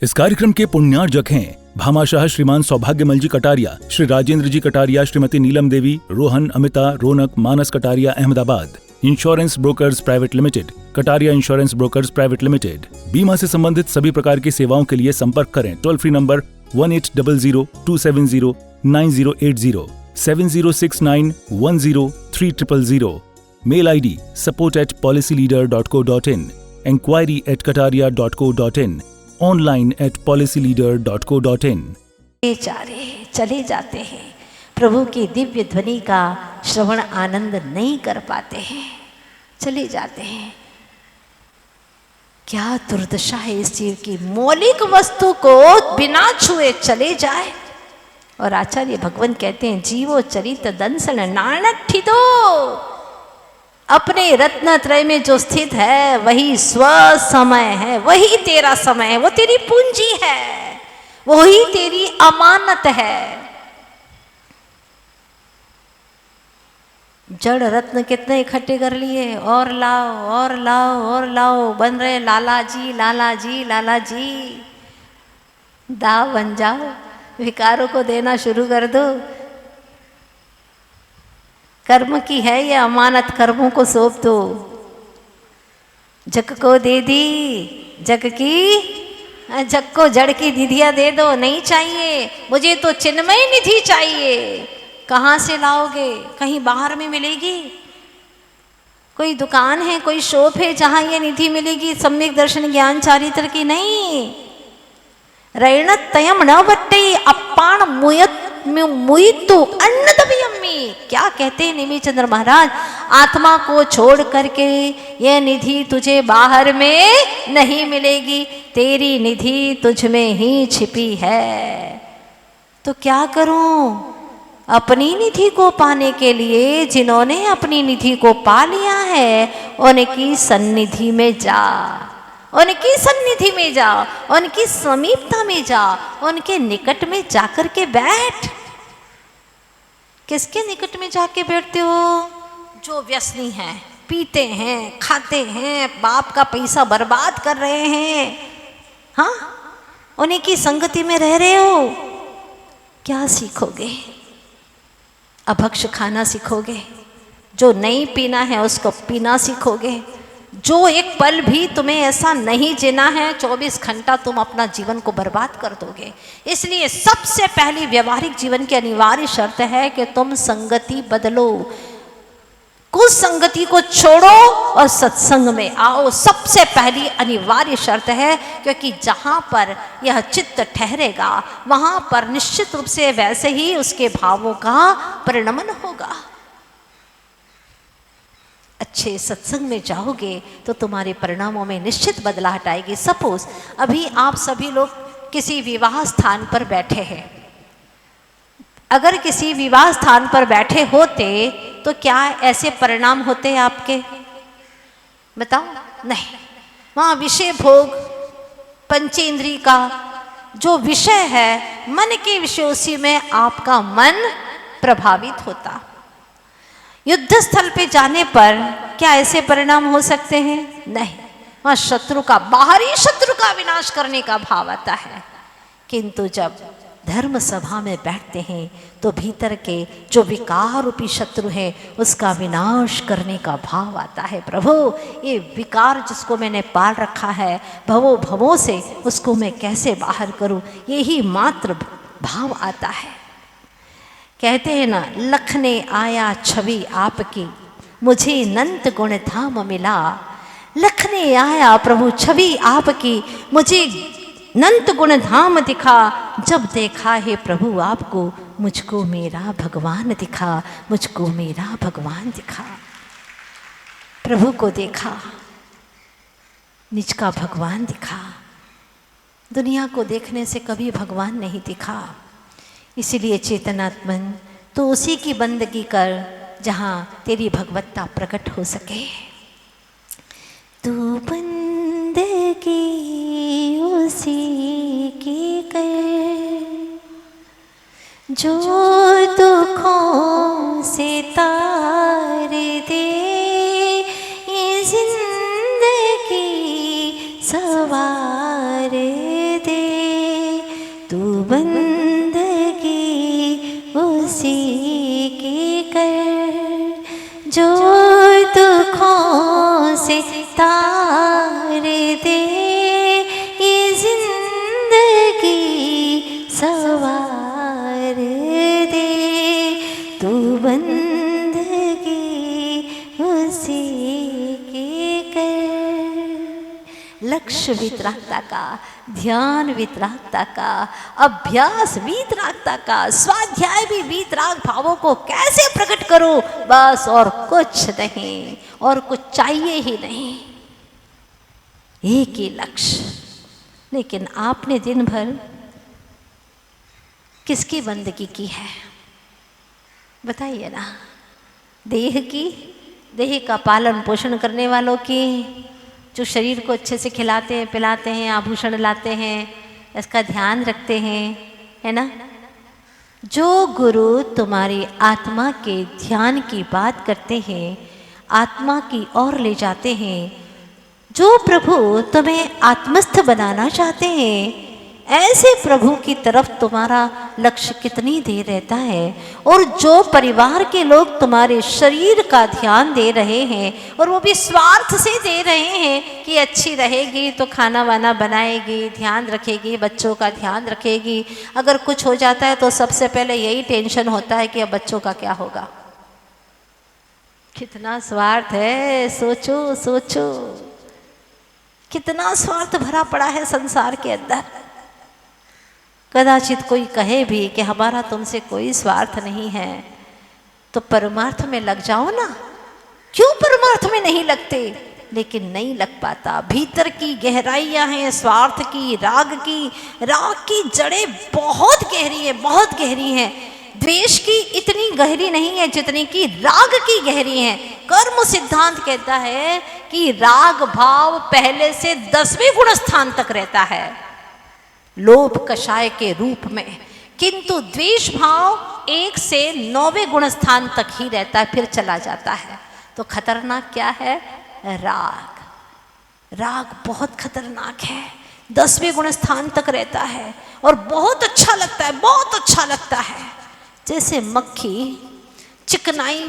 इस कार्यक्रम के पुण्यार्जक हैं Bhamashah Shriman Saubhagyamal ji Kataria, Shri Rajendra ji Kataria, Shrimati Neelam Devi, Rohan, Amita, Raunak, Manas Kataria, Ahmedabad. Insurance brokers private limited, Kataria insurance brokers private limited. बीमा से संबंधित सभी प्रकार की सेवाओं के लिए संपर्क करें। Toll free number 1800-270-9080, 7069103000। Mail ID support@policyleader.co.in, enquiry@kataria.co.in, online @policyleader.co.in। चले जाते हैं, प्रभु की दिव्य ध्वनि का श्रवण आनंद नहीं कर पाते हैं, चले जाते हैं। क्या दुर्दशा है इस जीव की, मौलिक वस्तु को बिना छुए चले जाए। और आचार्य भगवान कहते हैं, जीवो चरित दंसन नानक दो। अपने रत्नत्रय में जो स्थित है वही स्व समय है, वही तेरा समय है, वो तेरी पूंजी है, वही तेरी अमानत है। जड़ रत्न कितने इकट्ठे कर लिए, और लाओ और लाओ और लाओ, बन रहे लाला जी लाला जी लाला जी। दाव बन जाओ, विकारों को देना शुरू कर दो। कर्म की है ये अमानत, कर्मों को सौंप दो। जग को दे दी, जग की जग को जड़ की निधियां दे दो। नहीं चाहिए मुझे तो चिन्मय निधि चाहिए। कहाँ से लाओगे? कहीं बाहर में मिलेगी? कोई दुकान है, कोई शॉप है जहाँ ये निधि मिलेगी सम्यक दर्शन ज्ञान चारित्र की? नहीं। रैण तयम न बट्टे अपाण मुयतु अन्नदव्यम्मी। क्या कहते हैं नेमी चंद्र महाराज, आत्मा को छोड़ करके यह निधि तुझे बाहर में नहीं मिलेगी, तेरी निधि तुझ में ही छिपी है। तो क्या करूं? अपनी निधि को पाने के लिए जिन्होंने अपनी निधि को पा लिया है उनकी सन्निधि में जा, उनकी सन्निधि में जाओ, उनकी समीपता में जाओ, उनके निकट में जाकर के बैठ। किसके निकट में जाके बैठते हो? जो व्यसनी हैं, पीते हैं, खाते हैं, बाप का पैसा बर्बाद कर रहे हैं, हाँ, उन्हीं की संगति में रह रहे हो। क्या सीखोगे? अभक्ष खाना सीखोगे, जो नहीं पीना है उसको पीना सीखोगे। जो एक पल भी तुम्हें ऐसा नहीं जीना है, 24 घंटा तुम अपना जीवन को बर्बाद कर दोगे। इसलिए सबसे पहली व्यवहारिक जीवन की अनिवार्य शर्त है कि तुम संगति बदलो, कुछ संगति को छोड़ो और सत्संग में आओ। सबसे पहली अनिवार्य शर्त है, क्योंकि जहाँ पर यह चित्त ठहरेगा वहाँ पर निश्चित रूप से वैसे ही उसके भावों का परिणमन होगा। अच्छे सत्संग में जाओगे तो तुम्हारे परिणामों में निश्चित बदलाव आएगी। सपोज अभी आप सभी लोग किसी विवाह स्थान पर बैठे हैं, अगर किसी विवाह स्थान पर बैठे होते तो क्या ऐसे परिणाम होते आपके? बताओ। नहीं, वहाँ विषय भोग, पंचेंद्रिय का जो विषय है, मन के विषय, उसी में आपका मन प्रभावित होता। युद्ध स्थल पे जाने पर क्या ऐसे परिणाम हो सकते हैं? नहीं, वहाँ शत्रु का, बाहरी शत्रु का विनाश करने का भाव आता है। किंतु जब धर्म सभा में बैठते हैं तो भीतर के जो विकार रूपी शत्रु है उसका विनाश करने का भाव आता है। प्रभु, ये विकार जिसको मैंने पाल रखा है भवों भवों से, उसको मैं कैसे बाहर करूं, यही मात्र भाव आता है। कहते हैं ना, लखने आया छवि आपकी, मुझे अनंत गुण धाम मिला। लखने आया प्रभु छवि आपकी, मुझे अनंत गुण धाम दिखा। जब देखा है प्रभु आपको, मुझको मेरा भगवान दिखा, मुझको मेरा भगवान दिखा। प्रभु को देखा, निज का भगवान दिखा। दुनिया को देखने से कभी भगवान नहीं दिखा। इसीलिए चेतनात्मन, तो उसी की बंदगी कर जहाँ तेरी भगवत्ता प्रकट हो सके। तू बंदगी उसी की कर, जो दुखों से तार दे ये जिंदगी सवार दे। उसी की कर जो दुखों से तार दे, ये जिंदगी सवार दे, तू बंदगी उसी की कर। लक्ष्य वितरागता का, ध्यान वितरागता का, अभ्यास वितरागता का, स्वाध्याय भी वितराग भावों को कैसे प्रकट करो, बस और कुछ नहीं, और कुछ चाहिए ही नहीं, एक ही लक्ष्य। लेकिन आपने दिन भर किसकी बंदगी की है बताइए ना? देह की, देह का पालन पोषण करने वालों की, जो शरीर को अच्छे से खिलाते हैं, पिलाते हैं, आभूषण लाते हैं, इसका ध्यान रखते हैं, है ना? जो गुरु तुम्हारी आत्मा के ध्यान की बात करते हैं, आत्मा की ओर ले जाते हैं, जो प्रभु तुम्हें आत्मस्थ बनाना चाहते हैं, ऐसे प्रभु की तरफ तुम्हारा लक्ष्य कितनी देर रहता है। और जो परिवार के लोग तुम्हारे शरीर का ध्यान दे रहे हैं, और वो भी स्वार्थ से दे रहे हैं कि अच्छी रहेगी तो खाना वाना बनाएगी, ध्यान रखेगी, बच्चों का ध्यान रखेगी, अगर कुछ हो जाता है तो सबसे पहले यही टेंशन होता है कि अब बच्चों का क्या होगा। कितना स्वार्थ है, सोचो सोचो, कितना स्वार्थ भरा पड़ा है संसार के अंदर। कदाचित कोई कहे भी कि हमारा तुमसे कोई स्वार्थ नहीं है, तो परमार्थ में लग जाओ ना। क्यों परमार्थ में नहीं लगते? लेकिन नहीं लग पाता। भीतर की गहराइयां हैं स्वार्थ की, राग की जड़ें बहुत गहरी है, बहुत गहरी हैं। द्वेष की इतनी गहरी नहीं है जितनी कि राग की गहरी है। कर्म सिद्धांत कहता है कि राग भाव पहले से 10वें गुण स्थान तक रहता है लोभ कषाय के रूप में, किंतु द्वेष भाव 1 से 9वें गुण स्थान तक ही रहता है, फिर चला जाता है। तो खतरनाक क्या है? राग। राग बहुत खतरनाक है, 10वें गुण स्थान तक रहता है और बहुत अच्छा लगता है, बहुत अच्छा लगता है। जैसे मक्खी, चिकनाई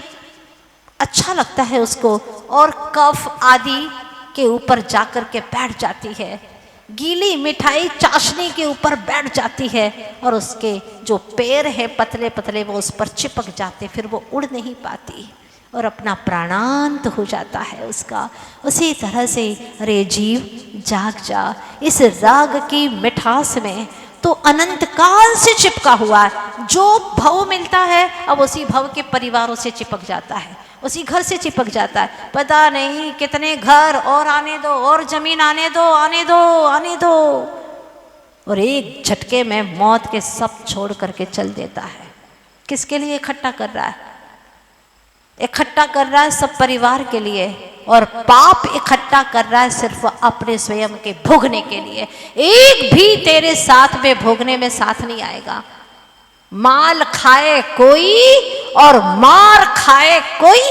अच्छा लगता है उसको, और कफ आदि के ऊपर जाकर के बैठ जाती है, गीली मिठाई चाशनी के ऊपर बैठ जाती है, और उसके जो पैर हैं पतले पतले वो उस पर चिपक जाते, फिर वो उड़ नहीं पाती और अपना प्राणांत हो जाता है उसका। उसी तरह से अरे जीव जाग जा, इस राग की मिठास में तो अनंत काल से चिपका हुआ है। जो भव मिलता है अब उसी भव के परिवारों से चिपक जाता है, उसी घर से चिपक जाता है। पता नहीं कितने घर और आने दो, और जमीन आने दो, आने दो, आने दो, और एक झटके में मौत के सब छोड़ करके चल देता है। किसके लिए इकट्ठा कर रहा है? इकट्ठा कर रहा है सब परिवार के लिए, और पाप इकट्ठा कर रहा है सिर्फ अपने स्वयं के भोगने के लिए। एक भी तेरे साथ में भोगने में साथ नहीं आएगा। माल खाए कोई और मार खाए कोई।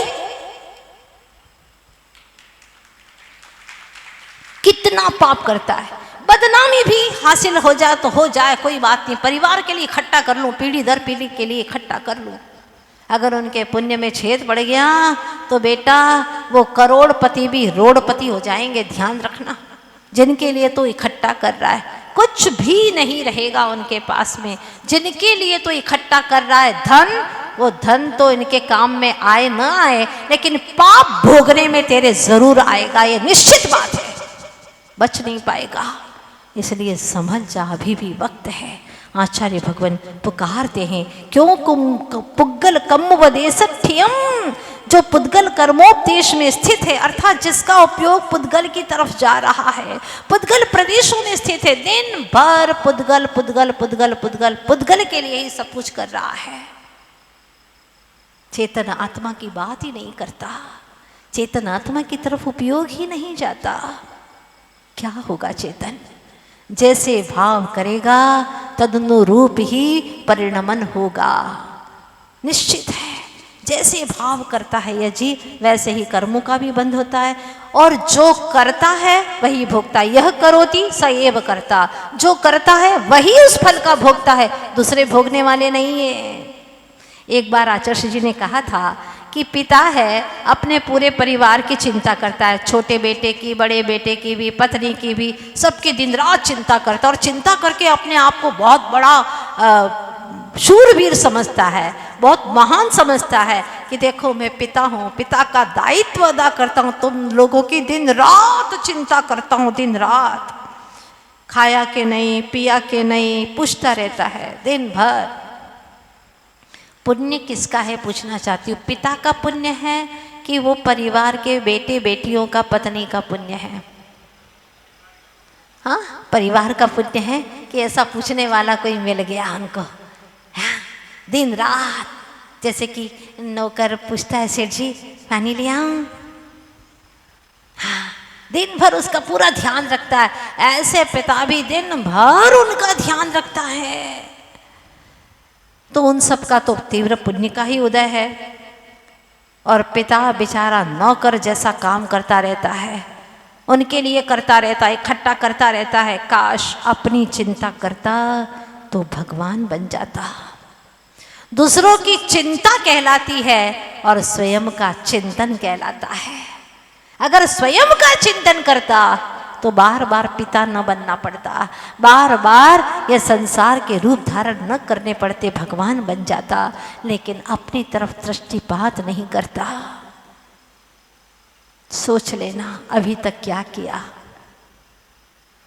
कितना पाप करता है। बदनामी भी हासिल हो जाए तो हो जाए, कोई बात नहीं, परिवार के लिए इकट्ठा कर लूं, पीढ़ी दर पीढ़ी के लिए इकट्ठा कर लूं। अगर उनके पुण्य में छेद पड़ गया तो बेटा वो करोड़पति भी रोड़पति हो जाएंगे, ध्यान रखना। जिनके लिए तो इकट्ठा कर रहा है, कुछ भी नहीं रहेगा उनके पास में। जिनके लिए तो इकट्ठा कर रहा है धन, वो धन तो इनके काम में आए ना आए, लेकिन पाप भोगने में तेरे जरूर आएगा, ये निश्चित बात है, बच नहीं पाएगा। इसलिए समझ जा, अभी भी वक्त है। आचार्य भगवान पुकारते हैं, क्यों पुद्गल कम्मवदेशठ्यम, जो पुद्गल कर्मोपदेश में स्थित है, अर्थात जिसका उपयोग पुद्गल की तरफ जा रहा है, पुद्गल प्रदेशों में स्थित है, दिन भर पुद्गल पुद्गल पुद्गल पुद्गल पुद्गल के लिए ही सब कुछ कर रहा है। चेतन आत्मा की बात ही नहीं करता, चेतन आत्मा की तरफ उपयोग ही नहीं जाता। क्या होगा चेतन? जैसे भाव करेगा तदनुरूप ही परिणमन होगा, निश्चित है। जैसे भाव करता है यह जी, वैसे ही कर्मों का भी बंध होता है, और जो करता है वही भोगता। यह करोति स एव करता, जो करता है वही उस फल का भोगता है, दूसरे भोगने वाले नहीं है। एक बार आचार्य जी ने कहा था कि पिता है अपने पूरे परिवार की चिंता करता है, छोटे बेटे की, बड़े बेटे की भी, पत्नी की भी, सबकी दिन रात चिंता करता है और चिंता करके अपने आप को बहुत बड़ा शूरवीर समझता है, बहुत महान समझता है कि देखो मैं पिता हूँ, पिता का दायित्व अदा करता हूँ, तुम लोगों की दिन रात चिंता करता हूँ, दिन रात खाया के नहीं, पिया के नहीं, पूछता रहता है दिन भर। पुण्य किसका है पूछना चाहती हूँ, पिता का पुण्य है कि वो परिवार के बेटे बेटियों का, पत्नी का पुण्य है? हाँ, परिवार का पुण्य है कि ऐसा पूछने वाला कोई मिल गया हमको, हाँ, दिन रात। जैसे कि नौकर पूछता है, सेठ जी पानी ले आऊं? हाँ, दिन भर उसका पूरा ध्यान रखता है। ऐसे पिता भी दिन भर उनका ध्यान रखता है, तो उन सब का तो तीव्र पुण्य का ही उदय है। और पिता बेचारा नौकर जैसा काम करता रहता है, उनके लिए करता रहता है, इकट्ठा करता रहता है। काश अपनी चिंता करता तो भगवान बन जाता। दूसरों की चिंता कहलाती है और स्वयं का चिंतन कहलाता है। अगर स्वयं का चिंतन करता तो बार बार पिता न बनना पड़ता, बार बार ये संसार के रूप धारण न करने पड़ते, भगवान बन जाता। लेकिन अपनी तरफ दृष्टिपात नहीं करता। सोच लेना अभी तक क्या किया,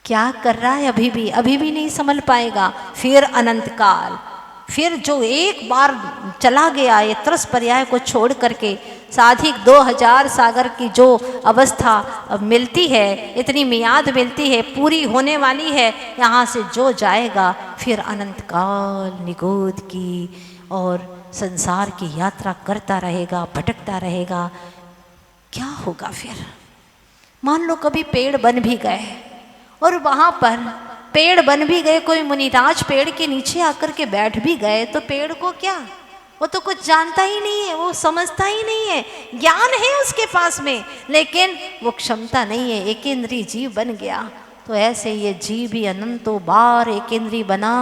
क्या कर रहा है, अभी भी नहीं संभल पाएगा। फिर अनंत काल, फिर जो एक बार चला गया ये त्रस पर्याय को छोड़ करके साधिक 2000 सागर की जो अवस्था मिलती है, इतनी मियाद मिलती है, पूरी होने वाली है, यहाँ से जो जाएगा फिर अनंत काल निगोद की और संसार की यात्रा करता रहेगा, भटकता रहेगा। क्या होगा फिर? मान लो कभी पेड़ बन भी गए और वहाँ पर पेड़ बन भी गए, कोई मुनिराज पेड़ के नीचे आकर के बैठ भी गए, तो पेड़ को क्या, वो तो कुछ जानता ही नहीं है, वो समझता ही नहीं है। ज्ञान है उसके पास में लेकिन वो क्षमता नहीं है, एकेंद्रीय जीव बन गया। तो ऐसे ये जीव भी अनंतों बार एकेंद्रीय बना,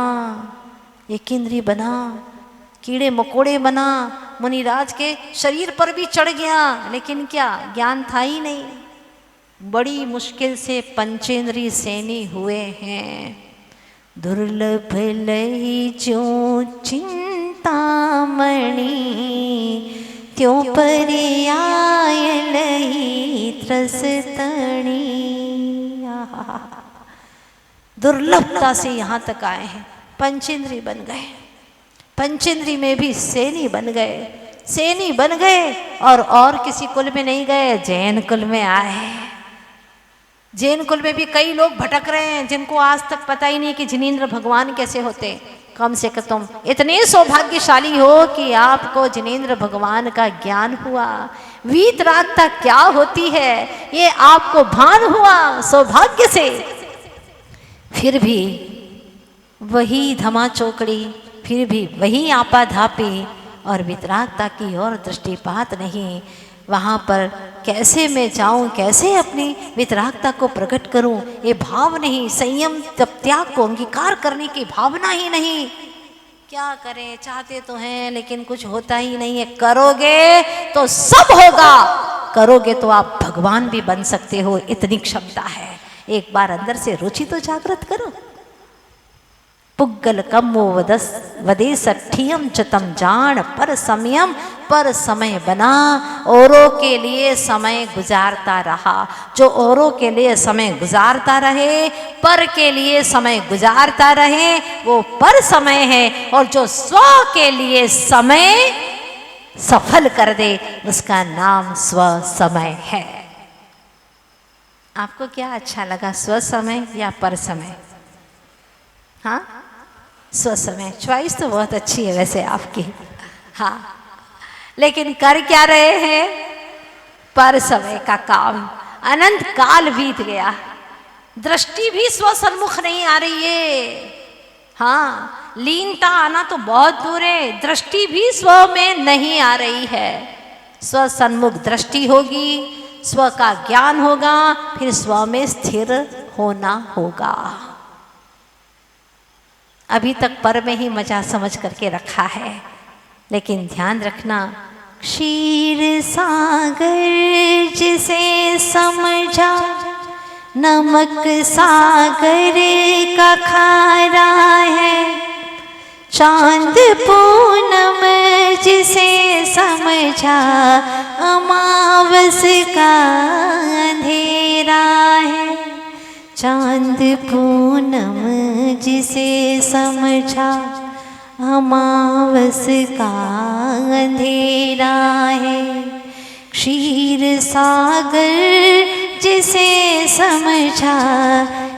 कीड़े मकोड़े बना, मुनिराज के शरीर पर भी चढ़ गया, लेकिन क्या, ज्ञान था ही नहीं। बड़ी मुश्किल से पंचेंद्रीय सैनी हुए हैं। दुर्लभ लई जो चिंतामणि, त्यों परि आय लई त्रसतणी। दुर्लभता से यहाँ तक आए हैं, पंचेंद्रीय बन गए, पंचेंद्रीय में भी सैनी बन गए और किसी कुल में नहीं गए, जैन कुल में आए। जैन कुल में भी कई लोग भटक रहे हैं जिनको आज तक पता ही नहीं कि जिनेंद्र भगवान कैसे होते। कम से कम तुम इतने सौभाग्यशाली हो कि आपको जिनेंद्र भगवान का ज्ञान हुआ, वीतरागता क्या होती है ये आपको भान हुआ सौभाग्य से। फिर भी वही धमा चौकड़ी, फिर भी वही आपाधापी और वितरागता की ओर दृष्टिपात नहीं। वहाँ पर कैसे मैं जाऊँ, कैसे अपनी वितरागता को प्रकट करूँ, ये भाव नहीं, संयम त्याग को अंगीकार करने की भावना ही नहीं। क्या करें, चाहते तो हैं लेकिन कुछ होता ही नहीं है। करोगे तो सब होगा, करोगे तो आप भगवान भी बन सकते हो, इतनी क्षमता है। एक बार अंदर से रुचि तो जागृत करो। पुग्गल कम्मो वदे सठियम चतम जान पर समयम, पर समय बना, औरों के लिए समय गुजारता रहा। जो औरों के लिए समय गुजारता रहे, पर के लिए समय गुजारता रहे, वो पर समय है। और जो स्व के लिए समय सफल कर दे, उसका नाम स्व समय है। आपको क्या अच्छा लगा, स्व समय या पर समय? हाँ, स्व समय। चॉइस तो बहुत अच्छी है वैसे आपकी, हाँ, लेकिन कर क्या रहे हैं? पर समय का काम। अनंत काल बीत गया, दृष्टि भी स्व सन्मुख नहीं आ रही है। हाँ, लीनता आना तो बहुत दूर है, दृष्टि भी स्व में नहीं आ रही है। स्व सन्मुख दृष्टि होगी, स्व का ज्ञान होगा, फिर स्व में स्थिर होना होगा। अभी तक पर में ही मजा समझ करके रखा है, लेकिन ध्यान रखना, क्षीर सागर जिसे समझा, नमक सागर का खारा है। चांद पूनम जिसे समझा, अमावस का अंधेरा है। चांद पूनम जिसे समझा, अमावस का अंधेरा है। क्षीर सागर जिसे समझा,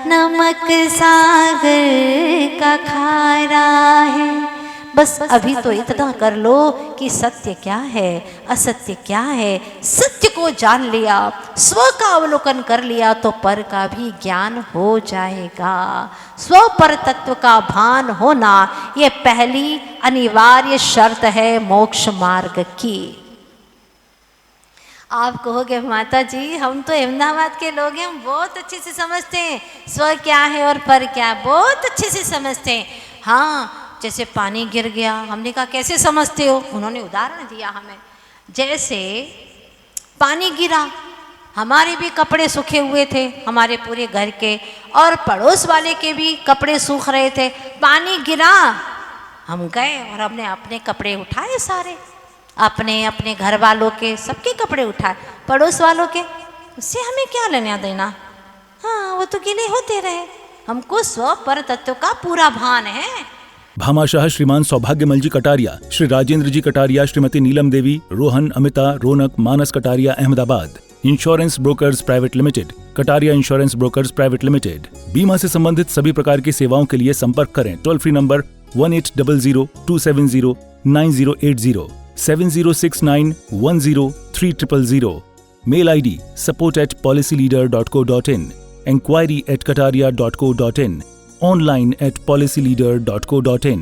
नमक सागर का खारा है। बस अभी तो इतना कर लो कि सत्य क्या है, असत्य क्या है। सत्य को जान लिया, स्व का अवलोकन कर लिया तो पर का भी ज्ञान हो जाएगा। स्व पर तत्व का भान होना ये पहली अनिवार्य शर्त है मोक्ष मार्ग की। आप कहोगे माता जी हम तो अहमदाबाद के लोग हैं, हम बहुत अच्छे से समझते हैं स्व क्या है और पर क्या है, बहुत अच्छे से समझते हैं। हाँ, जैसे पानी गिर गया, हमने कहा कैसे समझते हो, उन्होंने उदाहरण दिया हमें। जैसे पानी गिरा, हमारे भी कपड़े सूखे हुए थे, हमारे पूरे घर के और पड़ोस वाले के भी कपड़े सूख रहे थे। पानी गिरा, हम गए और हमने अपने कपड़े उठाए सारे, अपने अपने घर वालों के सबके कपड़े उठाए, पड़ोस वालों के, उससे हमें क्या लेना देना। हाँ, वो तो गीले होते रहे, हमको स्व पर तत्व का पूरा भान है। Bhamashah Shriman Saubhagyamal ji Kataria, Shri Rajendra ji Kataria, Shrimati Neelam Devi, Rohan, Amita, Raunak, Manas Kataria, Ahmedabad. Insurance brokers private limited, Kataria insurance brokers private limited. बीमा से संबंधित सभी प्रकार की सेवाओं के लिए संपर्क करें। Toll free number 1800-270-9080, 7069103000। Mail ID support@policyleader.co.in, enquiry@kataria.co.in, online at policyleader.co.in।